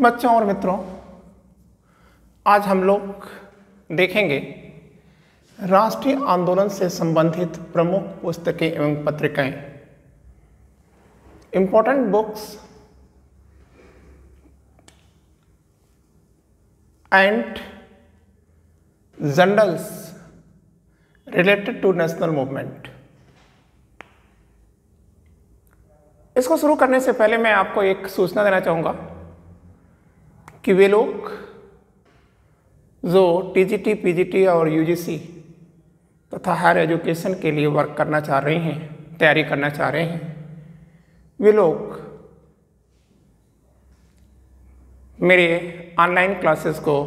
बच्चों और मित्रों, आज हम लोग देखेंगे राष्ट्रीय आंदोलन से संबंधित प्रमुख पुस्तकें एवं पत्रिकाएं, important books and journals related to national movement. इसको शुरू करने से पहले मैं आपको एक सूचना देना चाहूँगा कि वे लोग जो टीजीटी, पीजीटी और यूजीसी तथा हायर एजुकेशन के लिए वर्क करना चाह रहे हैं, तैयारी करना चाह रहे हैं, वे लोग मेरे ऑनलाइन क्लासेस को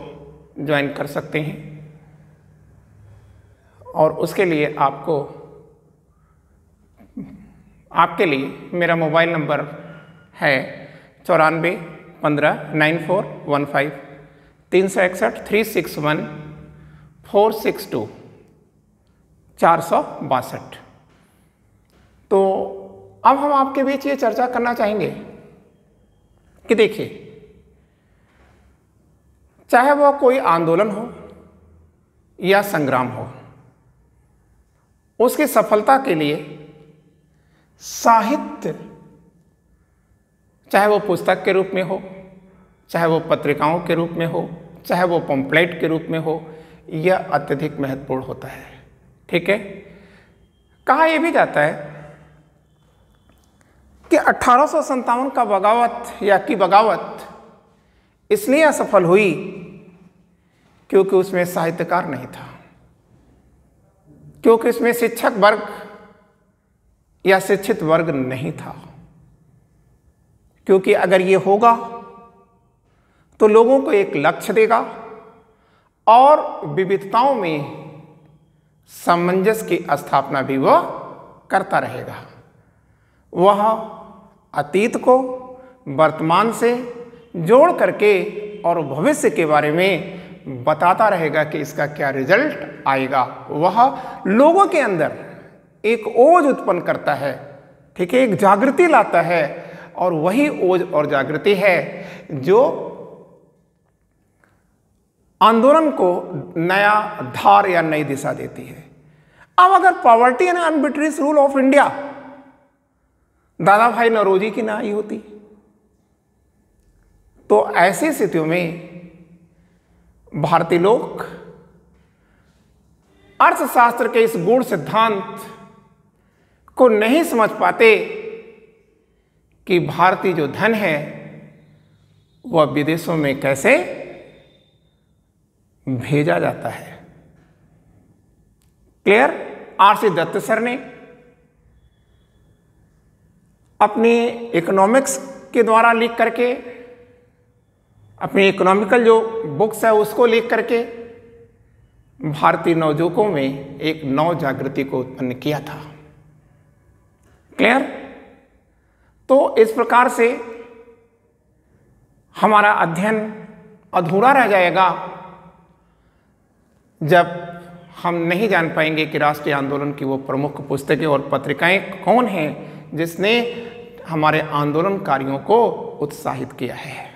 ज्वाइन कर सकते हैं। और उसके लिए आपके लिए मेरा मोबाइल नंबर है 94159415 361 361 462 462। तो अब हम आपके बीच ये चर्चा करना चाहेंगे कि देखिए, चाहे वह कोई आंदोलन हो या संग्राम हो, उसकी सफलता के लिए साहित्य, चाहे वो पुस्तक के रूप में हो, चाहे वो पत्रिकाओं के रूप में हो, चाहे वो पम्पलेट के रूप में हो, यह अत्यधिक महत्वपूर्ण होता है। ठीक है, कहा यह भी जाता है कि 1857 का बगावत इसलिए असफल हुई क्योंकि उसमें साहित्यकार नहीं था, क्योंकि इसमें शिक्षक वर्ग या शिक्षित वर्ग नहीं था। क्योंकि अगर ये होगा तो लोगों को एक लक्ष्य देगा और विविधताओं में सामंजस्य की स्थापना भी वह करता रहेगा। वह अतीत को वर्तमान से जोड़ करके और भविष्य के बारे में बताता रहेगा कि इसका क्या रिजल्ट आएगा। वह लोगों के अंदर एक ओज उत्पन्न करता है, ठीक है, एक जागृति लाता है, और वही ओज और जागृति है जो आंदोलन को नया धार या नई दिशा देती है। अब अगर poverty and unbritish rule of India Dadabhai Naoroji की ना आई होती तो ऐसी स्थितियों में भारतीय लोग अर्थशास्त्र के इस गूढ़ सिद्धांत को नहीं समझ पाते कि भारतीय जो धन है वह विदेशों में कैसे भेजा जाता है। क्लियर? आर.सी. दत्त सर ने अपनी इकोनॉमिक्स के द्वारा लिख करके, अपनी इकोनॉमिकल जो बुक्स है उसको लिख करके भारतीय नवयुवकों में एक नव जागृति को उत्पन्न किया था। क्लियर? तो इस प्रकार से हमारा अध्ययन अधूरा रह जाएगा जब हम नहीं जान पाएंगे कि राष्ट्रीय आंदोलन की वो प्रमुख पुस्तकें और पत्रिकाएं कौन हैं जिसने हमारे आंदोलनकारियों को उत्साहित किया है।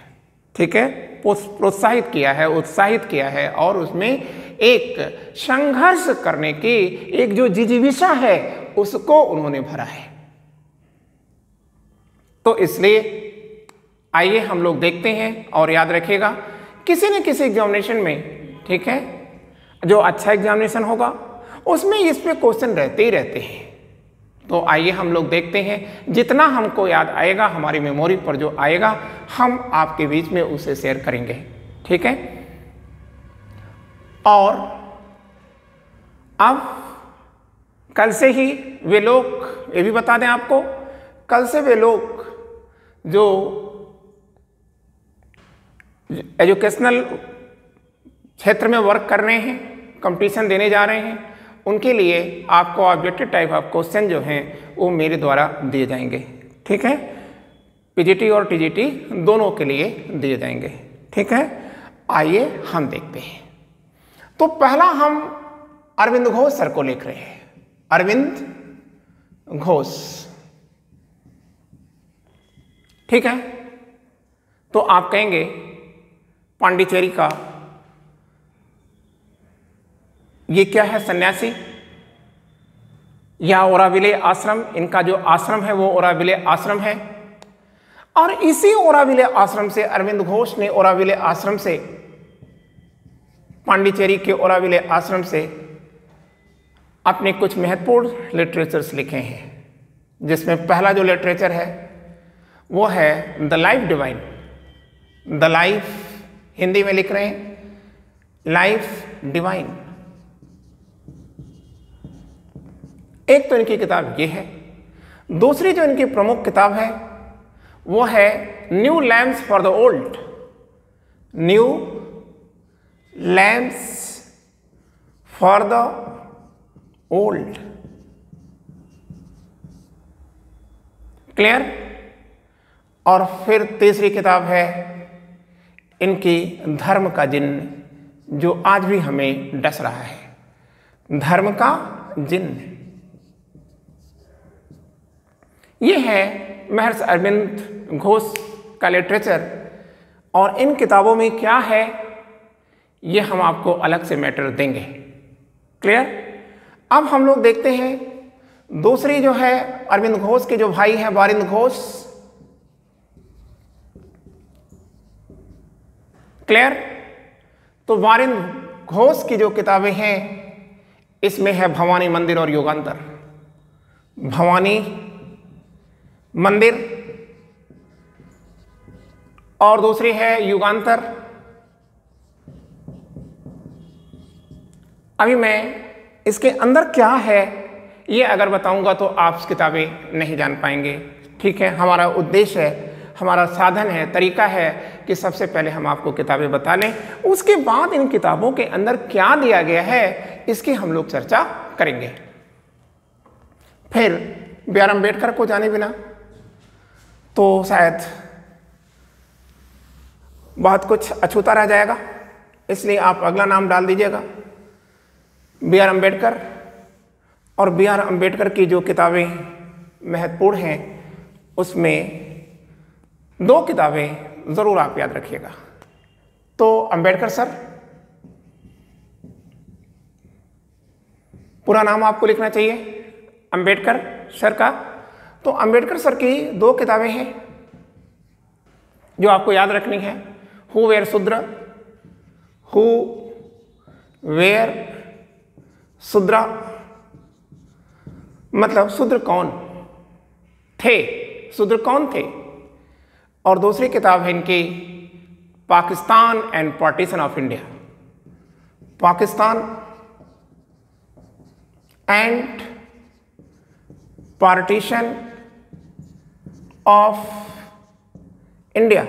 ठीक है, प्रोत्साहित किया है, उत्साहित किया है, और उसमें एक संघर्ष करने की एक जो जिजीविषा है उसको उन्होंने भरा है। तो इसलिए आइए हम लोग देखते हैं, और याद रखिएगा किसी न किसी एग्जामिनेशन में, ठीक है, जो अच्छा एग्जामिनेशन होगा उसमें इस पे क्वेश्चन रहते ही रहते हैं। तो आइए हम लोग देखते हैं, जितना हमको याद आएगा, हमारी मेमोरी पर जो आएगा, हम आपके बीच में उसे शेयर करेंगे। ठीक है, और अब कल से ही वे लोग, ये भी बता दें आपको, कल से वे लोग जो एजुकेशनल क्षेत्र में वर्क कर रहे हैं, कंपटीशन देने जा रहे हैं, उनके लिए आपको ऑब्जेक्टिव टाइप ऑफ क्वेश्चन जो हैं वो मेरे द्वारा दिए जाएंगे। ठीक है, पीजीटी और टीजीटी दोनों के लिए दिए जाएंगे। ठीक है, आइए हम देखते हैं। तो पहला हम अरविंद घोष सर को लिख रहे हैं, अरविंद घोष। ठीक है, तो आप कहेंगे पांडिचेरी का ये क्या है, सन्यासी या ओराविले आश्रम, इनका जो आश्रम है वो ओराविले आश्रम है। और इसी ओराविले आश्रम से अरविंद घोष ने ओराविले आश्रम से, पांडिचेरी के ओराविले आश्रम से अपने कुछ महत्वपूर्ण लिटरेचर्स लिखे हैं, जिसमें पहला जो लिटरेचर है वो है the life divine. The life, Hindi में लिख रहे हैं लाइफ डिवाइन। एक तो इनकी किताब ये है। दूसरी जो इनकी प्रमुख किताब है वो है new lamps for the old. New lamps for the old. Clear. और फिर तीसरी किताब है इनकी धर्म का जिन्न, जो आज भी हमें डस रहा है। धर्म का जिन्न, ये है महर्षि अरविंद घोष का लिटरेचर। और इन किताबों में क्या है ये हम आपको अलग से मैटर देंगे। क्लियर। अब हम लोग देखते हैं दूसरी जो है अरविंद घोष के जो भाई हैं वारिंद घोष। क्लियर। तो वारिंद घोष की जो किताबें हैं इसमें है भवानी मंदिर और युगांतर। भवानी मंदिर और दूसरी है युगांतर। अभी मैं इसके अंदर क्या है ये अगर बताऊंगा तो आप किताबें नहीं जान पाएंगे। ठीक है, हमारा उद्देश्य है, हमारा साधन है, तरीका है कि सबसे पहले हम आपको किताबें बता लें, उसके बाद इन किताबों के अंदर क्या दिया गया है इसकी हम लोग चर्चा करेंगे। फिर बी आर अम्बेडकर को जाने बिना तो शायद बहुत कुछ अछूता रह जाएगा, इसलिए आप अगला नाम डाल दीजिएगा बी आर अम्बेडकर। और बी आर अम्बेडकर की जो किताबें महत्वपूर्ण हैं उसमें दो किताबें ज़रूर आप याद रखिएगा। तो अम्बेडकर सर, पूरा नाम आपको लिखना चाहिए अम्बेडकर सर का। तो अम्बेडकर सर की दो किताबें हैं जो आपको याद रखनी है। हु वेयर शूद्र, हु वेयर शूद्र, मतलब शूद्र कौन थे, शूद्र कौन थे। और दूसरी किताब है इनकी Pakistan and partition of India. Pakistan and partition of India.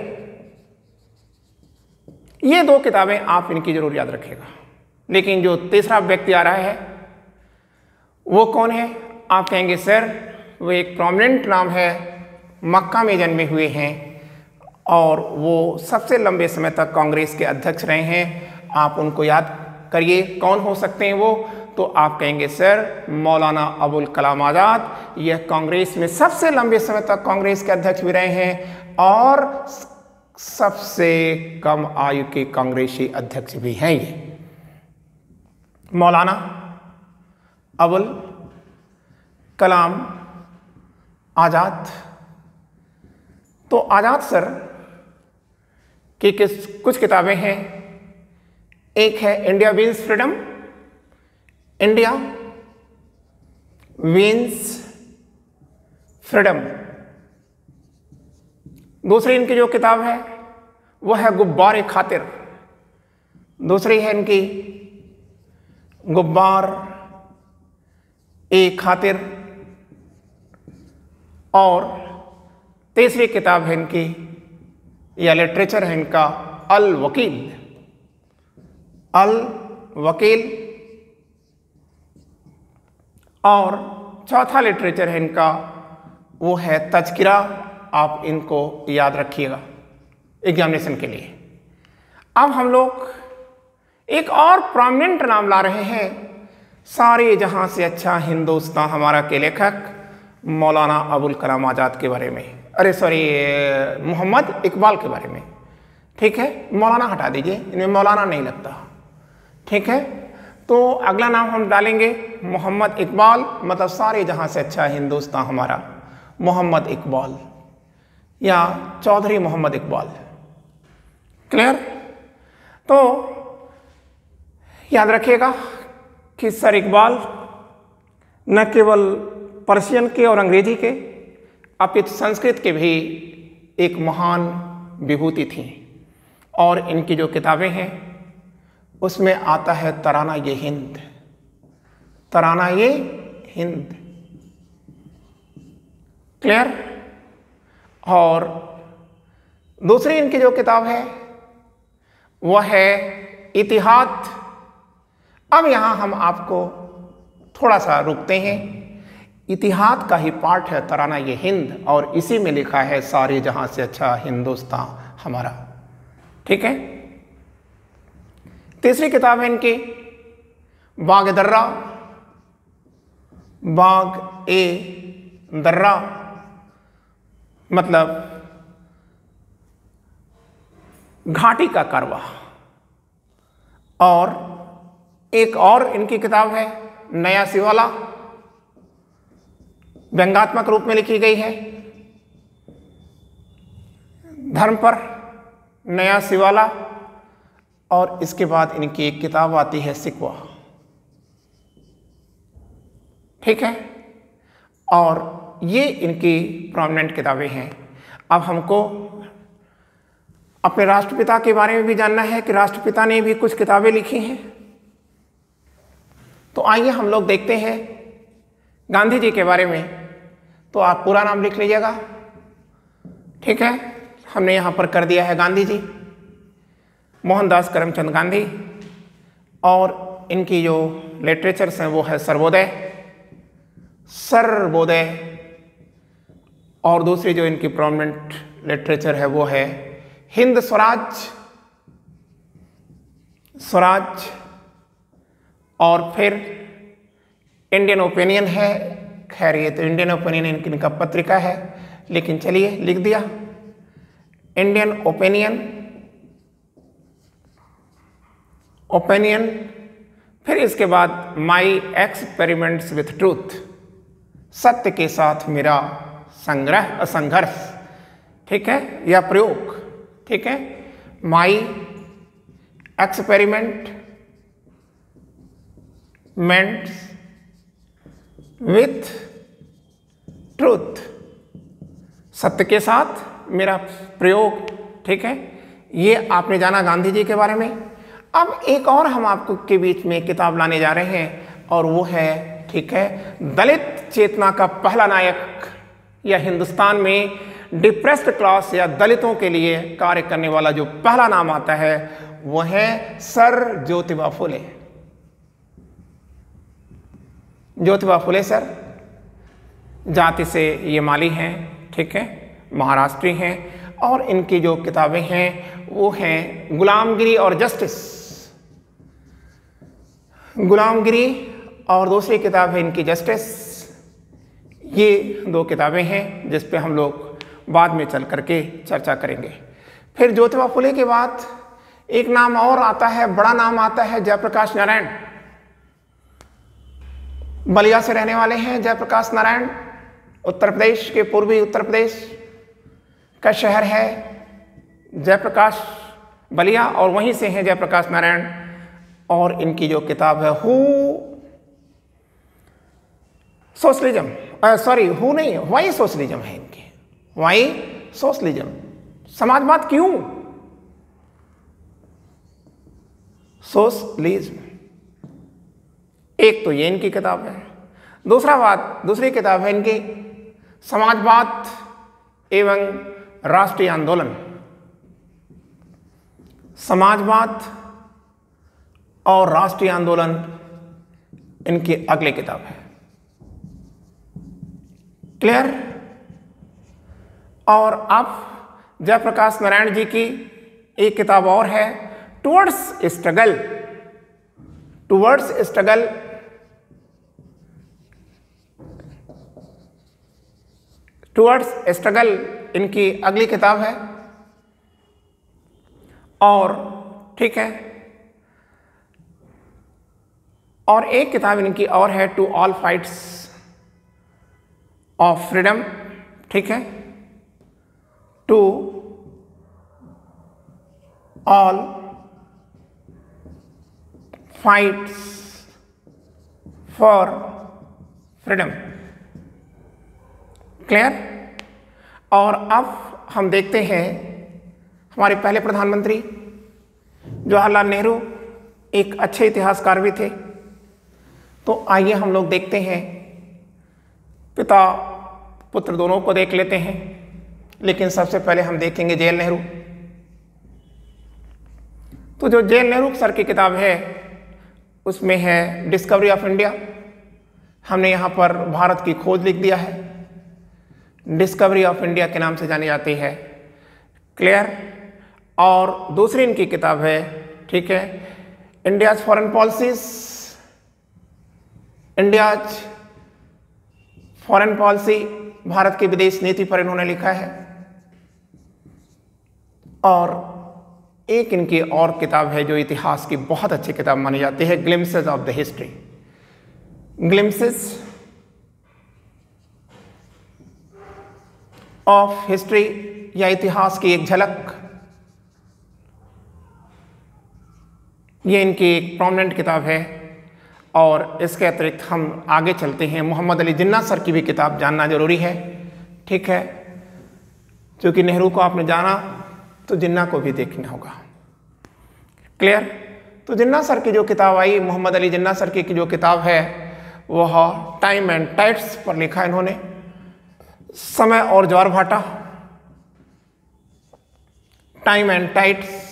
ये दो किताबें आप इनकी जरूर याद रखिएगा। लेकिन जो तीसरा व्यक्ति आ रहा है वो कौन है, आप कहेंगे सर वो एक प्रोमिनेंट नाम है, मक्का में जन्मे हुए हैं और वो सबसे लंबे समय तक कांग्रेस के अध्यक्ष रहे हैं। आप उनको याद करिए, कौन हो सकते हैं वो। तो आप कहेंगे सर मौलाना अबुल कलाम आज़ाद। यह कांग्रेस में सबसे लंबे समय तक कांग्रेस के अध्यक्ष भी रहे हैं और सबसे कम आयु के कांग्रेसी अध्यक्ष भी हैं ये मौलाना अबुल कलाम आज़ाद। तो आज़ाद सर की कुछ किताबें हैं। एक है India wins freedom, India wins freedom. दूसरी इनकी जो किताब है वो है गुब्बार खातिर। दूसरी है इनकी गुब्बार ए खातिर। और तीसरी किताब है इनकी या लिटरेचर है इनका अल वकील। अल वकील। और चौथा लिटरेचर है इनका वो है तज़किरा। आप इनको याद रखिएगा एग्जामिनेशन के लिए। अब हम लोग एक और प्रोमिनेंट नाम ला रहे हैं, सारे जहां से अच्छा हिंदुस्तान हमारा के लेखक मौलाना अबुल कलाम आज़ाद के बारे में, अरे सॉरी मोहम्मद इकबाल के बारे में। ठीक है, मौलाना हटा दीजिए, इनमें मौलाना नहीं लगता। ठीक है, तो अगला नाम हम डालेंगे मोहम्मद इकबाल, मतलब सारे जहां से अच्छा हिंदुस्तान हमारा, मोहम्मद इकबाल या चौधरी मोहम्मद इकबाल। क्लियर? तो याद रखिएगा कि सर इकबाल न केवल पर्शियन के और अंग्रेजी के अपितु संस्कृत के भी एक महान विभूति थी। और इनकी जो किताबें हैं उसमें आता है तराना ये हिंद, तराना ये हिंद। क्लियर? और दूसरी इनकी जो किताब है वह है इतिहाद। अब यहां हम आपको थोड़ा सा रुकते हैं। इतिहाद का ही पार्ट है तराना ये हिंद, और इसी में लिखा है सारे जहां से अच्छा हिंदुस्तान हमारा। ठीक है, तीसरी किताब है इनकी बाग दर्रा, बाग ए दर्रा, मतलब घाटी का करवा। और एक और इनकी किताब है नया सिवाला, व्यंग्यात्मक रूप में लिखी गई है, धर्म पर नया सिवाला। और इसके बाद इनकी एक किताब आती है सिकवा। ठीक है, और ये इनकी प्रोमिनेंट किताबें हैं। अब हमको अपने राष्ट्रपिता के बारे में भी जानना है कि राष्ट्रपिता ने भी कुछ किताबें लिखी हैं। तो आइए हम लोग देखते हैं गांधी जी के बारे में। तो आप पूरा नाम लिख लीजिएगा। ठीक है, हमने यहाँ पर कर दिया है गांधी जी, मोहनदास करमचंद गांधी। और इनकी जो लिटरेचर्स हैं वो है सर्वोदय, सर्वोदय। और दूसरी जो इनकी प्रोमिनेंट लिटरेचर है वो है हिंद स्वराज, स्वराज। और फिर इंडियन ओपिनियन है। खैर ये तो इंडियन ओपिनियन इनका पत्रिका है, लेकिन चलिए लिख दिया इंडियन ओपिनियन, ओपिनियन। फिर इसके बाद माई एक्सपेरिमेंट्स विथ ट्रूथ, सत्य के साथ मेरा संघर्ष। ठीक है, या प्रयोग। ठीक है, माई एक्सपेरिमेंट विथ ट्रूथ, सत्य के साथ मेरा प्रयोग। ठीक है, ये आपने जाना गांधी जी के बारे में। अब एक और हम आपको के बीच में किताब लाने जा रहे हैं, और वो है, ठीक है, दलित चेतना का पहला नायक, या हिंदुस्तान में डिप्रेस्ड क्लास या दलितों के लिए कार्य करने वाला जो पहला नाम आता है वो है सर ज्योतिबा फुले। ज्योतिबा फुले सर, जाति से ये माली हैं। ठीक है, महाराष्ट्री हैं। और इनकी जो किताबें हैं वो हैं गुलामगिरी और जस्टिस, गुलामगिरी, और दूसरी किताब है इनकी जस्टिस। ये दो किताबें हैं जिस पे हम लोग बाद में चल करके चर्चा करेंगे। फिर ज्योतिबा फुले के बाद एक नाम और आता है, बड़ा नाम आता है, जयप्रकाश नारायण। बलिया से रहने वाले हैं जयप्रकाश नारायण। उत्तर प्रदेश के पूर्वी उत्तर प्रदेश का शहर है जयप्रकाश बलिया, और वहीं से हैं जयप्रकाश नारायण। और इनकी जो किताब है हु सोशलिज्म, सॉरी हु नहीं, वाई सोशलिज्म है इनकी, वाई सोशलिज्म, समाजवाद क्यों, सोशलिज्म। एक तो ये इनकी किताब है। दूसरी किताब है इनकी समाजवाद एवं राष्ट्रीय आंदोलन, समाजवाद और राष्ट्रीय आंदोलन इनकी अगली किताब है। क्लियर? और अब जयप्रकाश नारायण जी की एक किताब और है, towards struggle, towards struggle. Towards struggle इनकी अगली किताब है। और ठीक है, और एक किताब इनकी और है to all fights of freedom, ठीक है, to all fights for freedom. Clear. और अब हम देखते हैं हमारे पहले प्रधानमंत्री जवाहरलाल नेहरू एक अच्छे इतिहासकार भी थे। तो आइए हम लोग देखते हैं, पिता पुत्र दोनों को देख लेते हैं, लेकिन सबसे पहले हम देखेंगे जेएल नेहरू। तो जो जेएल नेहरू सर की किताब है उसमें है डिस्कवरी ऑफ इंडिया। हमने यहाँ पर भारत की खोज लिख दिया है, डिस्कवरी ऑफ इंडिया के नाम से जानी जाती है। क्लियर। और दूसरी इनकी किताब है, ठीक है, India's foreign policies, India's foreign policy, Bharat की विदेश नीति पर इन्होंने लिखा है। और एक इनकी और किताब है जो इतिहास की बहुत अच्छी किताब मानी जाती है, glimpses of the history. Glimpses of history या इतिहास की एक झलक, ये इनकी एक प्रोमिनेंट किताब है। और इसके अतिरिक्त हम आगे चलते हैं, मोहम्मद अली जिन्ना सर की भी किताब जानना जरूरी है, ठीक है, क्योंकि नेहरू को आपने जाना तो जिन्ना को भी देखना होगा। क्लियर। तो जिन्ना सर की जो किताब आई, मोहम्मद अली जिन्ना सर की जो किताब है वह टाइम एंड टाइड्स पर लिखा इन्होंने, समय और ज्वार भाटा, टाइम एंड टाइड्स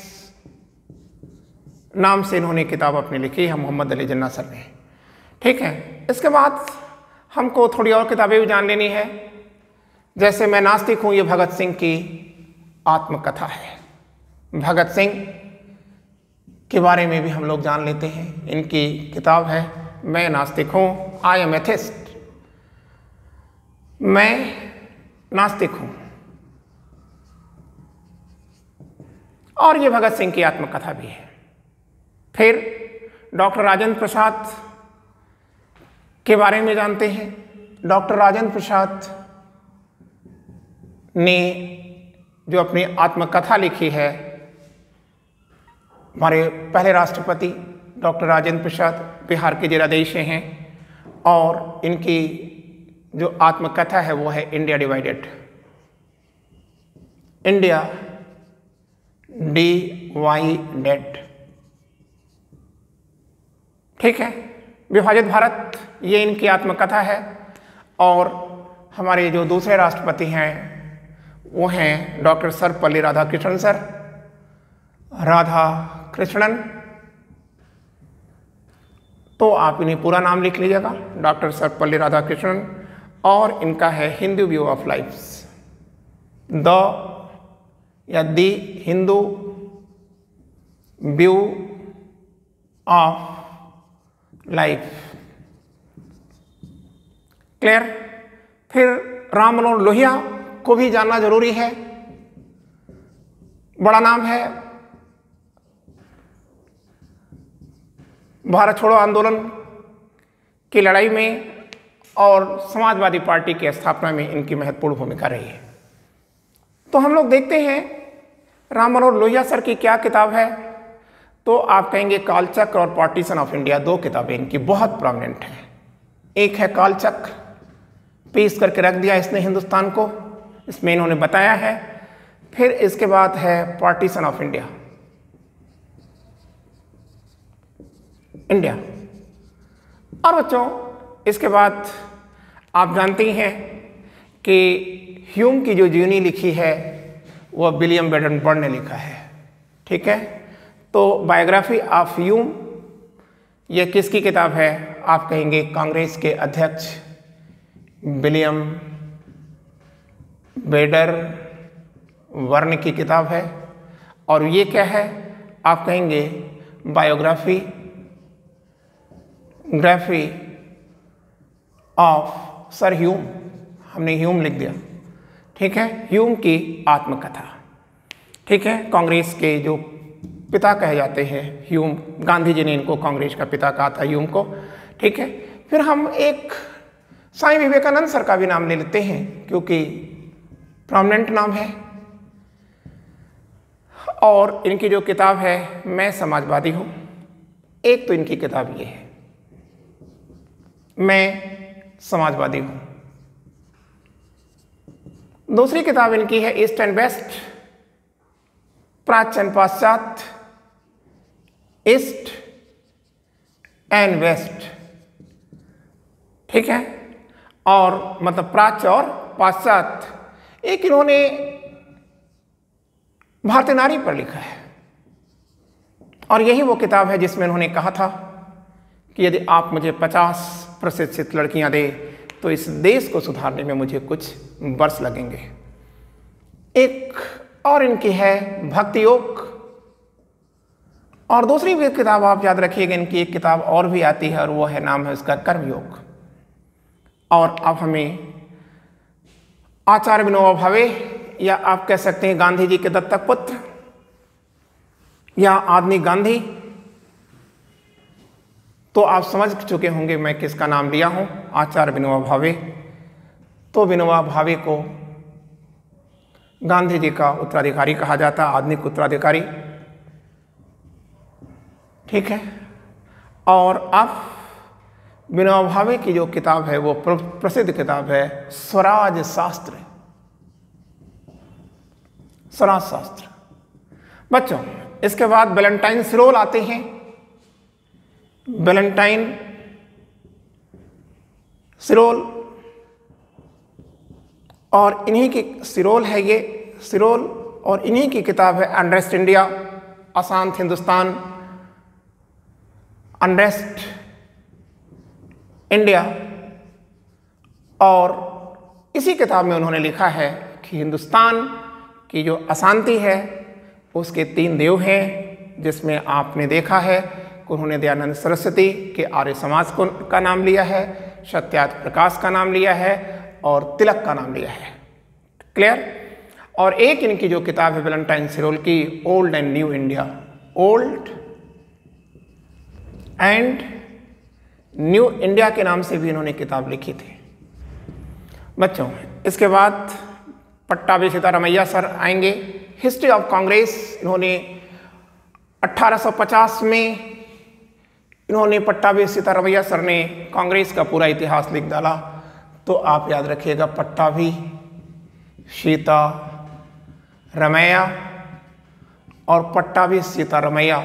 नाम से इन्होंने किताब अपनी लिखी है मोहम्मद अली जिन्ना सर ने, ठीक है। इसके बाद हमको थोड़ी और किताबें भी जान लेनी है, जैसे मैं नास्तिक हूं, ये भगत सिंह की आत्मकथा है। भगत सिंह के बारे में भी हम लोग जान लेते हैं। इनकी किताब है मैं नास्तिक हूं, आई एम एथिस्ट, मैं नास्तिक हूं। और ये भगत सिंह की आत्मकथा भी है। फिर डॉक्टर राजेंद्र प्रसाद के बारे में जानते हैं। डॉक्टर राजेंद्र प्रसाद ने जो अपनी आत्मकथा लिखी है, हमारे पहले राष्ट्रपति डॉक्टर राजेंद्र प्रसाद बिहार के जिलाधीश से हैं। और इनकी जो आत्मकथा है वो है इंडिया डिवाइडेड, इंडिया डिवाइडेड, ठीक है, विभाजित भारत, ये इनकी आत्मकथा है। और हमारे जो दूसरे राष्ट्रपति हैं वो हैं डॉक्टर सर्वपल्ली राधाकृष्णन सर, राधाकृष्णन। तो आप इन्हें पूरा नाम लिख लीजिएगा, डॉक्टर सर्वपल्ली राधाकृष्णन। और इनका है Hindu view of life, the या the Hindu view of life. Clear. फिर राम मनोहर लोहिया को भी जानना जरूरी है, बड़ा नाम है। भारत छोड़ो आंदोलन की लड़ाई में और समाजवादी पार्टी की स्थापना में इनकी महत्वपूर्ण भूमिका रही है। तो हम लोग देखते हैं राम मनोहर लोहिया सर की क्या किताब है। तो आप कहेंगे कालचक्र और पार्टीशन ऑफ इंडिया, दो किताबें इनकी बहुत प्रोमिनेंट हैं। एक है कालचक्र, पीस करके रख दिया इसने हिंदुस्तान को, इसमें इन्होंने बताया है। फिर इसके बाद है पार्टीशन ऑफ इंडिया, इंडिया। और बच्चों इसके बाद आप जानते ही हैं कि ह्यूम की जो जीवनी लिखी है वह विलियम बेडनबर्न ने लिखा है, ठीक है। तो बायोग्राफी ऑफ ह्यूम ये किसकी किताब है? आप कहेंगे कांग्रेस के अध्यक्ष विलियम बेडनबर्न की किताब है। और ये क्या है? आप कहेंगे बायोग्राफी ऑफ सर ह्यूम, हमने ह्यूम लिख दिया, ठीक है। ह्यूम की आत्मकथा, ठीक है, कांग्रेस के जो पिता कहे जाते हैं ह्यूम। गांधी जी ने इनको कांग्रेस का पिता कहा था, ह्यूम को। ठीक है, फिर हम एक स्वामी विवेकानंद सर का भी नाम ले लेते हैं क्योंकि प्रोमिनेंट नाम है। और इनकी जो किताब है मैं समाजवादी हूं, एक तो इनकी किताब ये है मैं समाजवादी हूं। दूसरी किताब इनकी है ईस्ट एंड वेस्ट, प्राच्य पाश्चात्य, ईस्ट एंड वेस्ट। ठीक है, और मतलब प्राच्य और पाश्चात्य। एक इन्होंने भारतीय नारी पर लिखा है और यही वो किताब है जिसमें उन्होंने कहा था कि यदि आप मुझे 50 प्रशिक्षित लड़कियां दे तो इस देश को सुधारने में मुझे कुछ वर्ष लगेंगे। एक और इनकी है भक्ति योग। और दूसरी भी किताब आप याद रखिएगा, इनकी एक किताब और भी आती है और वो है, नाम है उसका कर्मयोग। और अब हमें आचार्य विनोबा भावे, या आप कह सकते हैं गांधी जी के दत्तक पुत्र या आधुनिक गांधी, तो आप समझ चुके होंगे मैं किसका नाम लिया हूं, आचार्य विनोबा भावे। तो विनोबा भावे को गांधी जी का उत्तराधिकारी कहा जाता, आधुनिक उत्तराधिकारी। ठीक है, और अब विनोबा भावे की जो किताब है वो प्रसिद्ध किताब है स्वराज शास्त्र। स्वराज शास्त्र बच्चों, इसके बाद वैलेंटाइन सिरोल आते हैं। वैलेंटाइन सिरोल, और इन्हीं की सिरोल है ये, सिरोल, और इन्हीं की किताब है अनरेस्ट इंडिया, अशांत हिंदुस्तान, अनरेस्ट इंडिया। और इसी किताब में उन्होंने लिखा है कि हिंदुस्तान की जो अशांति है उसके 3 देव हैं, जिसमें आपने देखा है कि उन्होंने दयानंद सरस्वती के आर्य समाज का नाम लिया है, सत्यार्थ प्रकाश का नाम लिया है और तिलक का नाम लिया है। क्लियर? और एक इनकी जो किताब है वैलेंटाइन सिरोल की, old and new India, old and new India के नाम से भी इन्होंने किताब लिखी थी। बच्चों, इसके बाद पट्टाभी सीतारामैया सर आएंगे। हिस्ट्री ऑफ कांग्रेस इन्होंने 1850 में इन्होंने पट्टाभी सीतारामैया सर ने कांग्रेस का पूरा इतिहास लिख डाला। तो आप याद रखिएगा पट्टाभी सीतारामैया, और पट्टाभी सीतारामैया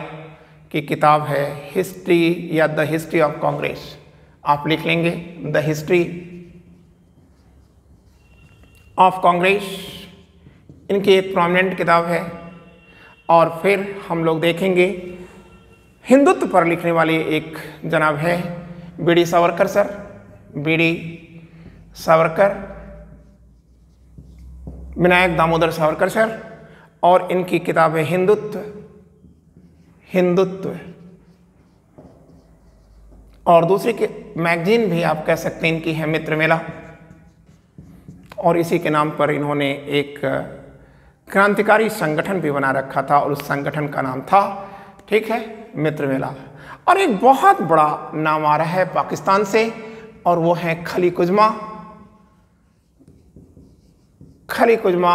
की किताब है हिस्ट्री या द हिस्ट्री ऑफ कांग्रेस। आप लिख लेंगे द हिस्ट्री ऑफ कांग्रेस, इनकी एक प्रोमिनेंट किताब है। और फिर हम लोग देखेंगे हिंदुत्व पर लिखने वाली एक जनाब है BD Savarkar sir, BD Savarkar, Vinayak Damodar Savarkar sir, और इनकी किताब है हिंदुत्व, हिंदुत्व। और दूसरी के मैगजीन भी आप कह सकते हैं इनकी है मित्र मेला, और इसी के नाम पर इन्होंने एक क्रांतिकारी संगठन भी बना रखा था और उस संगठन का नाम था, ठीक है, मित्र मेला। और एक बहुत बड़ा नाम आ रहा है पाकिस्तान से, और वो है खली कुजमा। खली कुजमा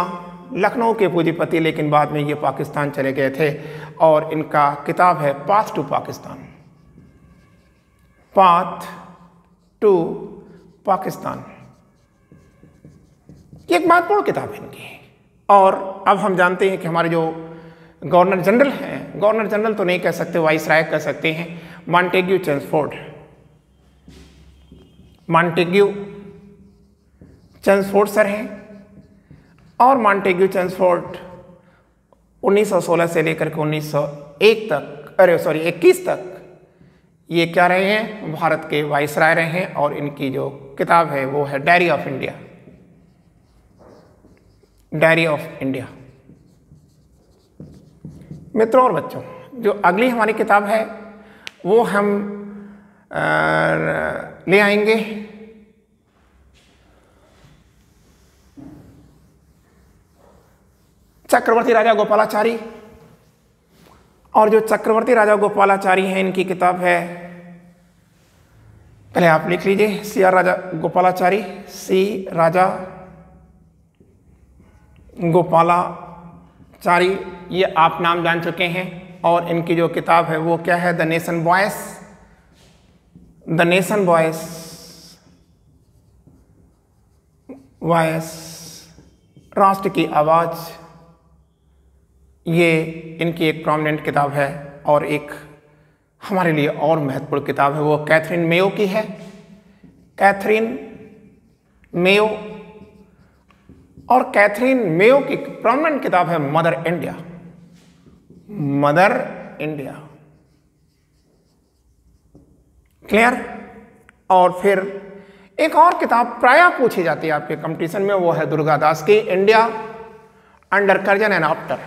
लखनऊ के पूंजीपति, लेकिन बाद में ये पाकिस्तान चले गए थे, और इनका किताब है path to Pakistan, path to Pakistan. ये एक महत्वपूर्ण किताब है इनकी। और अब हम जानते हैं कि हमारे जो गवर्नर जनरल हैं, गवर्नर जनरल तो नहीं कह सकते, वाइसराय कह सकते हैं, Montagu Chelmsford, Montagu Chelmsford sir हैं। और मॉन्टेग्यू चेम्सफोर्ड 1916 से लेकर के 1901 तक, 21 तक ये क्या रहे हैं, भारत के वाइसराय रहे हैं। और इनकी जो किताब है वो है diary of India, diary of India. मित्रों और बच्चों, जो अगली हमारी किताब है वो हम ले आएंगे चक्रवर्ती राजा गोपालाचारी और जो चक्रवर्ती राजा गोपालाचारी हैं, इनकी किताब है, पहले आप लिख लीजिए, सी आर राजा गोपालाचारी, सी राजा गोपालाचारी, ये आप नाम जान चुके हैं। और इनकी जो किताब है वो क्या है, the nation voice, the nation voice, राष्ट्र की आवाज, ये इनकी एक प्रोमिनेंट किताब है। और एक हमारे लिए और महत्वपूर्ण किताब है वो कैथरीन मेयो की है, कैथरीन मेयो। और कैथरीन मेयो की प्रोमिनेंट किताब है mother India, mother India. Clear. और फिर एक और किताब प्रायः पूछी जाती है आपके कंपटीशन में, वो है दुर्गादास की India under Curzon and after.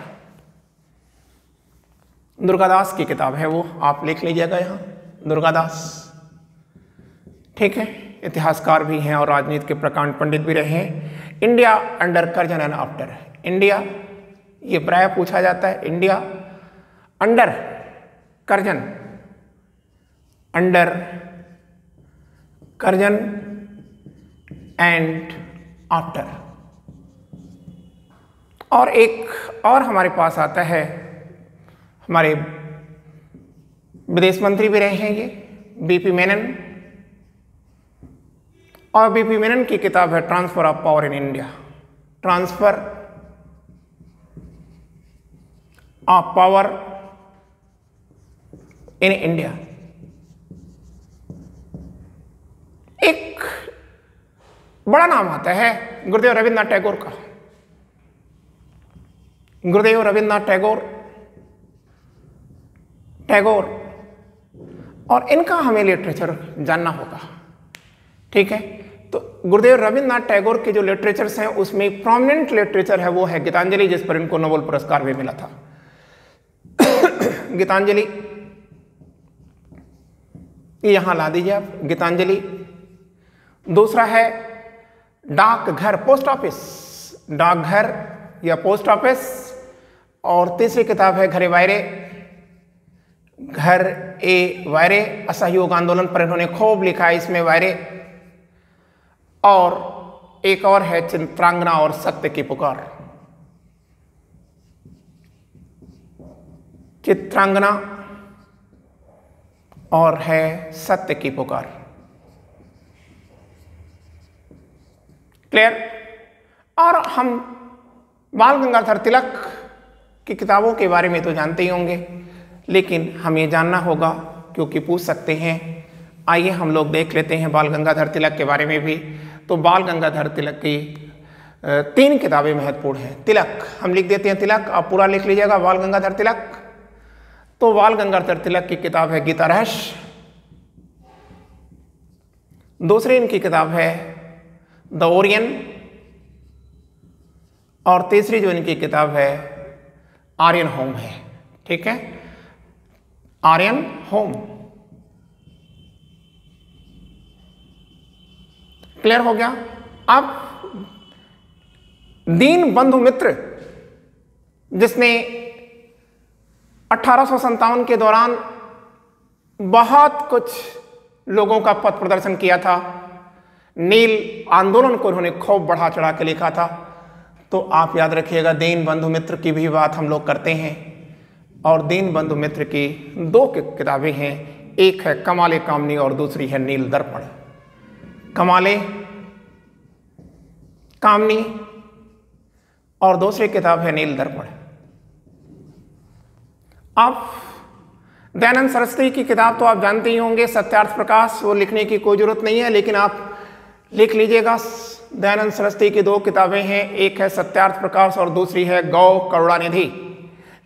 Durgadas की किताब है वो, आप लिख लीजिएगा यहां, दुर्गादास। ठीक है, इतिहासकार भी हैं और राजनीति के प्रकांड पंडित भी रहे हैं। India under Curzon and after, India ये प्रायः पूछा जाता है, India under Curzon, under Curzon and after. और एक और हमारे पास आता है, हमारे विदेश मंत्री भी रहे हैं ये, बीपी मेनन। और बीपी मेनन की किताब है transfer of power in India, transfer of power in India. एक बड़ा नाम आता है गुरुदेव रविन्द्रनाथ टैगोर का, गुरुदेव रविन्द्रनाथ टैगोर। और इनका हमें लिटरेचर जानना होगा। ठीक है, तो गुरुदेव रविन्द्रनाथ टैगोर के जो लिटरेचर्स हैं उसमें प्रोमिनेंट लिटरेचर है वो है गीतांजलि, जिस पर इनको नोबेल पुरस्कार भी मिला था। गीतांजलि यहां ला दीजिए आप, गीतांजलि। दूसरा है डाकघर, पोस्ट ऑफिस, डाकघर या पोस्ट ऑफिस। और तीसरी किताब है घरे वायरे, घर ए वायरे, असहयोग आंदोलन पर इन्होंने खूब लिखा है इसमें वायरे। और एक और है चित्रांगना और सत्य की पुकार, चित्रांगना और है सत्य की पुकार। क्लियर। और हम बाल गंगाधर तिलक की किताबों के बारे में तो जानते ही होंगे, लेकिन हमें जानना होगा क्योंकि पूछ सकते हैं। आइए हम लोग देख लेते हैं बाल गंगाधर तिलक के बारे में भी। तो बाल गंगाधर तिलक की 3 किताबें महत्वपूर्ण हैं। तिलक हम लिख देते हैं, तिलक आप पूरा लिख लीजिएगा, बाल गंगाधर तिलक। तो बाल गंगाधर तिलक की किताब है गीता रहस्य। दूसरी इनकी किताब है द ओरियन। और तीसरी जो इनकी किताब है आर्यन होम है। ठीक है, आर्यन होम। क्लियर हो गया। अब दीन बंधु मित्र, जिसने 1857 के दौरान बहुत कुछ लोगों का पथ प्रदर्शन किया था, नील आंदोलन को उन्होंने खूब बढ़ा चढ़ा के लिखा था। तो आप याद रखिएगा, दीन बंधु मित्र की भी बात हम लोग करते हैं। और दीन बंधु मित्र की 2 किताबें हैं, एक है कमाले कामनी और दूसरी है नील दर्पण। कमाले कामनी और दूसरी किताब है नील दर्पण। अब दयानंद सरस्वती की किताब तो आप जानते ही होंगे, सत्यार्थ प्रकाश, वो लिखने की कोई जरूरत नहीं है, लेकिन आप लिख लीजिएगा। दयानंद सरस्वती की 2 किताबें हैं, एक है सत्यार्थ प्रकाश और दूसरी है गौ करुणानिधि।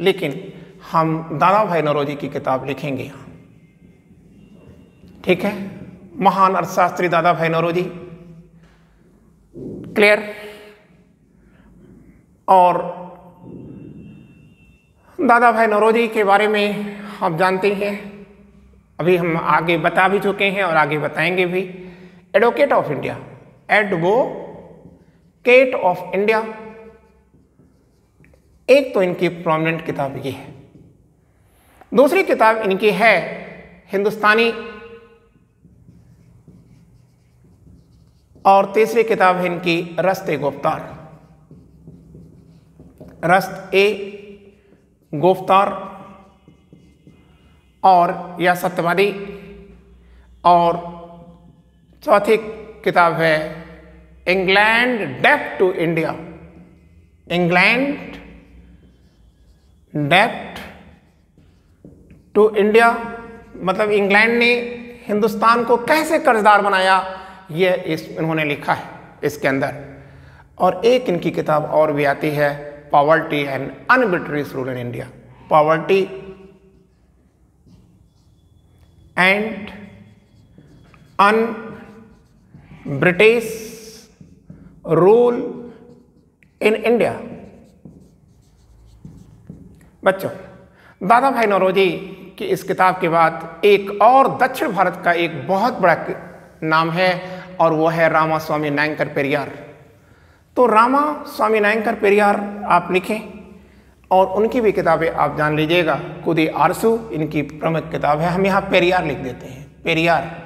लेकिन हम दादा भाई नौरोजी की किताब लिखेंगे यहाँ। ठीक है, महान अर्थशास्त्री दादा भाई नौरोजी। क्लियर। और दादा भाई नौरोजी के बारे में आप जानते हैं, अभी हम आगे बता भी चुके हैं और आगे बताएंगे भी। Advocate of India, advocate of India, एक तो इनकी प्रोमिनेंट किताब ये है। दूसरी किताब इनकी है हिंदुस्तानी, और तीसरी किताब है इनकी रस्ते गुफ्तार, रस्त ए गुफ्तार, और या सत्यवादी। और चौथी किताब है इंग्लैंड डेप्ट टू इंडिया, इंग्लैंड डेप्ट टू इंडिया, मतलब इंग्लैंड ने हिंदुस्तान को कैसे कर्जदार बनाया, ये इन्होंने लिखा है इसके अंदर। और एक इनकी किताब और भी आती है, poverty and un-British rule in India, poverty and un British rule in India. बच्चों, दादा भाई नौरोजी की इस किताब के बाद एक और दक्षिण भारत का एक बहुत बड़ा नाम है, और वो है रामास्वामी नायंकर पेरियार। तो रामास्वामी नायंकर पेरियार आप लिखें, और उनकी भी किताबें आप जान लीजिएगा। कुदी आरसू इनकी प्रमुख किताब है, हम यहाँ पेरियार लिख देते हैं, पेरियार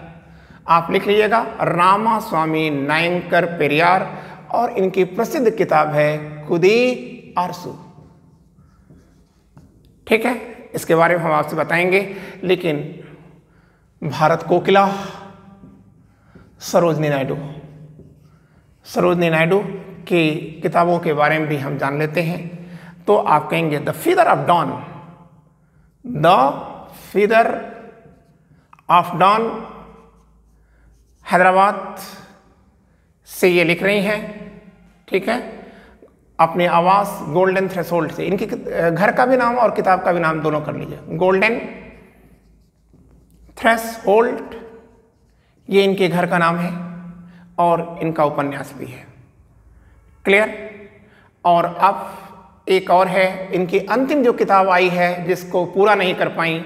आप लिख लीजिएगा, रामास्वामी नायंकर पेरियार, और इनकी प्रसिद्ध किताब है कुदी आरसू। ठीक है, इसके बारे में हम आपसे बताएंगे। लेकिन भारत कोकिला सरोजनी नायडू, सरोजनी नायडू की किताबों के बारे में भी हम जान लेते हैं। तो आप कहेंगे the feather of dawn, the feather of dawn, Hyderabad से ये लिख रही हैं। ठीक है, अपने आवास गोल्डन थ्रेशोल्ड से, इनकी घर का भी नाम और किताब का भी नाम दोनों कर लीजिए, गोल्डन थ्रेशोल्ड, ये इनके घर का नाम है और इनका उपन्यास भी है। क्लियर। और अब एक और है, इनकी अंतिम जो किताब आई है जिसको पूरा नहीं कर पाई,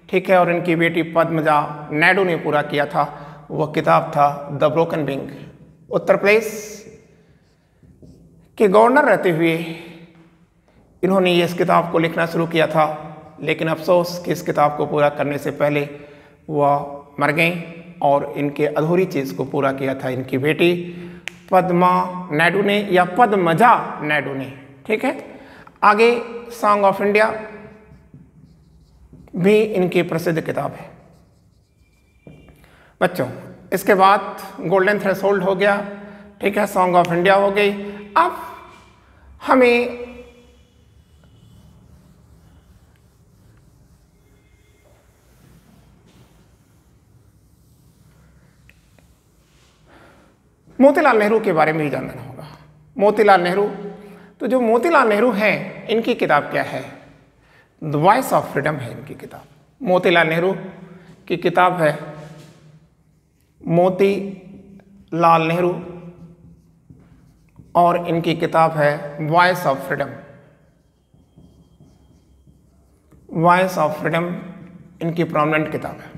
ठीक है, और इनकी बेटी पद्मजा नायडू ने पूरा किया था, वह किताब था the broken wing. Uttar Pradesh के गवर्नर रहते हुए इन्होंने ये इस किताब को लिखना शुरू किया था, लेकिन अफसोस कि इस किताब को पूरा करने से पहले वह मर गई, और इनके अधूरी चीज़ को पूरा किया था इनकी बेटी पद्मा नायडू ने, या पद्मजा नायडू ने। ठीक है, आगे सॉन्ग ऑफ इंडिया भी इनकी प्रसिद्ध किताब है। बच्चों, इसके बाद गोल्डन थ्रेशोल्ड हो गया, ठीक है, सॉन्ग ऑफ इंडिया हो गई। अब हमें मोतीलाल नेहरू के बारे में ही जानना होगा। मोतीलाल नेहरू, तो जो मोतीलाल नेहरू हैं, इनकी किताब क्या है, द वॉइस ऑफ फ्रीडम है इनकी किताब। मोतीलाल नेहरू की किताब है मोतीलाल नेहरू, और इनकी किताब है voice of freedom, voice of freedom इनकी प्रोमिनेंट किताब है।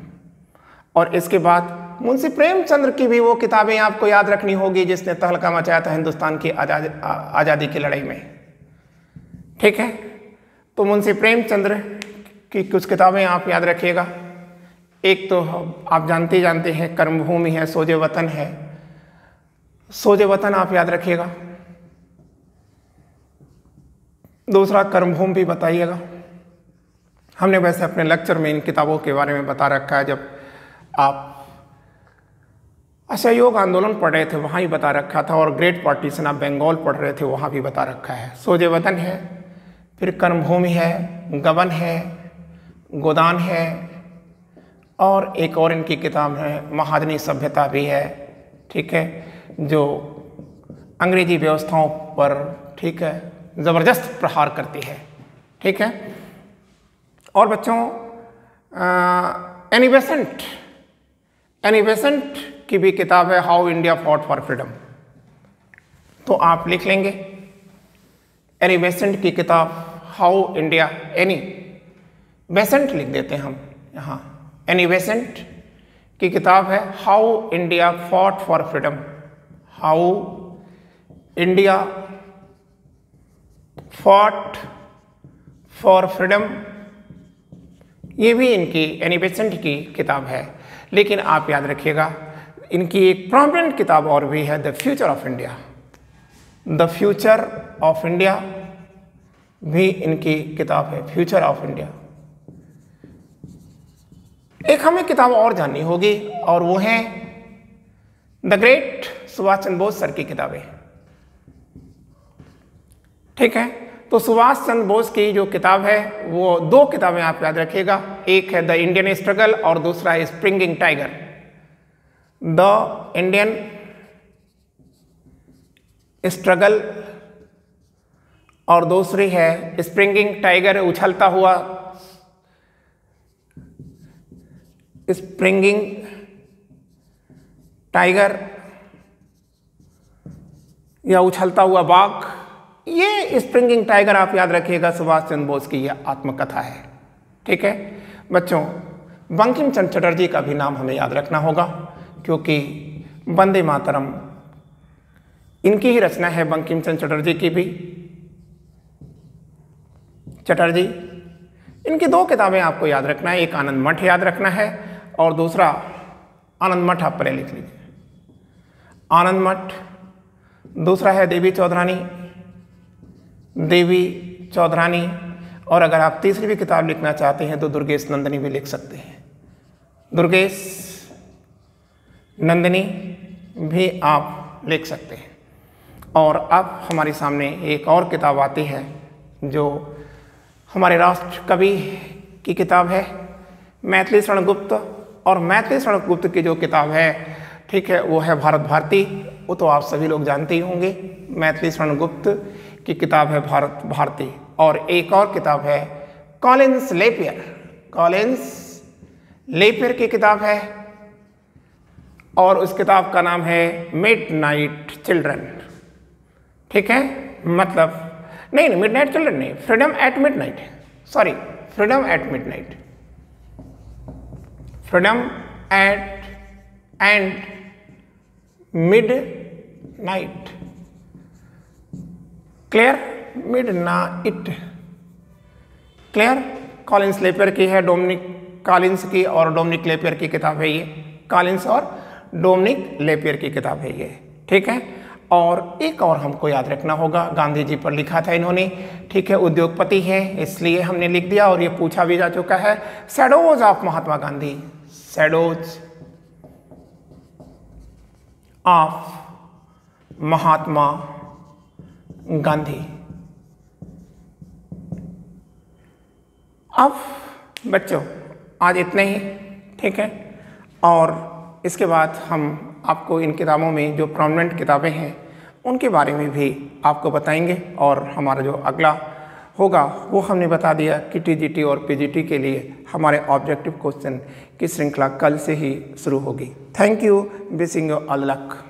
और इसके बाद मुंशी प्रेमचंद्र की भी वो किताबें आपको याद रखनी होगी जिसने तहलका मचाया था हिंदुस्तान की आज़ादी की लड़ाई में। ठीक है, तो मुंशी प्रेमचंद्र की कुछ किताबें आप याद रखिएगा। एक तो आप जानते हैं कर्मभूमि है, सोजे वतन है, सोजे वतन आप याद रखिएगा। दूसरा कर्मभूमि भी बताइएगा। हमने वैसे अपने लेक्चर में इन किताबों के बारे में बता रखा है, जब आप असहयोग आंदोलन पढ़ रहे थे वहाँ ही बता रखा था, और ग्रेट पार्टीशन ऑफ बंगाल पढ़ रहे थे वहाँ भी बता रखा है। सोजे वतन है, फिर कर्मभूमि है, गबन है, गोदान है, और एक और इनकी किताब है महाजनी सभ्यता भी है। ठीक है, जो अंग्रेजी व्यवस्थाओं पर, ठीक है, ज़बरदस्त प्रहार करती है। ठीक है, और बच्चों एनी बेसेंट की भी किताब है how India fought for freedom, तो आप लिख लेंगे एनी बेसेंट की किताब हाउ इंडिया, एनी बेसेंट लिख देते हैं हम यहाँ, एनी बेसेंट की किताब है how India fought for freedom, how India fought for freedom ये भी इनकी एनी बेसेंट की किताब है। लेकिन आप याद रखिएगा इनकी एक प्रोमिनेंट किताब और भी है, the future of India. The future of India भी इनकी किताब है, फ्यूचर ऑफ इंडिया। एक हमें किताब और जाननी होगी और वो है the great Subhash Chandra Bose sir की किताबें। ठीक है, तो सुभाष चंद्र बोस की जो किताब है वो दो किताबें आप याद रखिएगा, एक है द इंडियन स्ट्रगल और दूसरा है springing tiger. The Indian struggle और दूसरी है स्प्रिंगिंग टाइगर, उछलता हुआ, स्प्रिंगिंग टाइगर या उछलता हुआ बाघ। ये स्प्रिंगिंग टाइगर आप याद रखिएगा सुभाष चंद्र बोस की यह आत्मकथा है। ठीक है बच्चों, बंकिम चंद्र चटर्जी का भी नाम हमें याद रखना होगा क्योंकि वंदे मातरम इनकी ही रचना है, बंकिम चंद्र चटर्जी की भी। चटर्जी इनकी दो किताबें आपको याद रखना है, एक आनंद मठ याद रखना है और दूसरा आनंद मठ आप पहले लिख लीजिए, आनंद मठ। दूसरा है देवी चौधरानी, देवी चौधरानी। और अगर आप तीसरी भी किताब लिखना चाहते हैं तो दुर्गेश नंदिनी भी लिख सकते हैं, दुर्गेश नंदिनी भी आप लिख सकते हैं। और अब हमारे सामने एक और किताब आती है जो हमारे राष्ट्र कवि की किताब है, मैथिली शरण गुप्त। और मैथिली शरण गुप्त की जो किताब है, ठीक है, वो है भारत भारती। वो तो आप सभी लोग जानते ही होंगे, मैथिली शरण गुप्त की किताब है भारत भारती। और एक और किताब है कॉलिंस लेपियर, कॉलिंस लेपियर की किताब है और उस किताब का नाम है मिडनाइट चिल्ड्रन। ठीक है, मतलब नहीं मिडनाइट चिल्ड्रन नहीं, freedom at midnight, sorry freedom at midnight, freedom at and midnight. Clear, midnight clear. Collins Lapierre की है, डोमिनिक कॉलिंस की और डोमिनिक लेपियर की किताब है ये, कॉलिंस और डोमिनिक लेपियर की किताब है ये। ठीक है, और एक और हमको याद रखना होगा, गांधी जी पर लिखा था इन्होंने। ठीक है, उद्योगपति हैं इसलिए हमने लिख दिया और ये पूछा भी जा चुका है, shadows of Mahatma Gandhi, shadows of Mahatma Gandhi. अब बच्चों आज इतने ही, ठीक है, और इसके बाद हम आपको इन किताबों में जो प्रोमिनेंट किताबें हैं उनके बारे में भी आपको बताएंगे। और हमारा जो अगला होगा वो हमने बता दिया कि टीजीटी और पीजीटी के लिए हमारे ऑब्जेक्टिव क्वेश्चन की श्रृंखला कल से ही शुरू होगी। Thank you, wishing you all luck.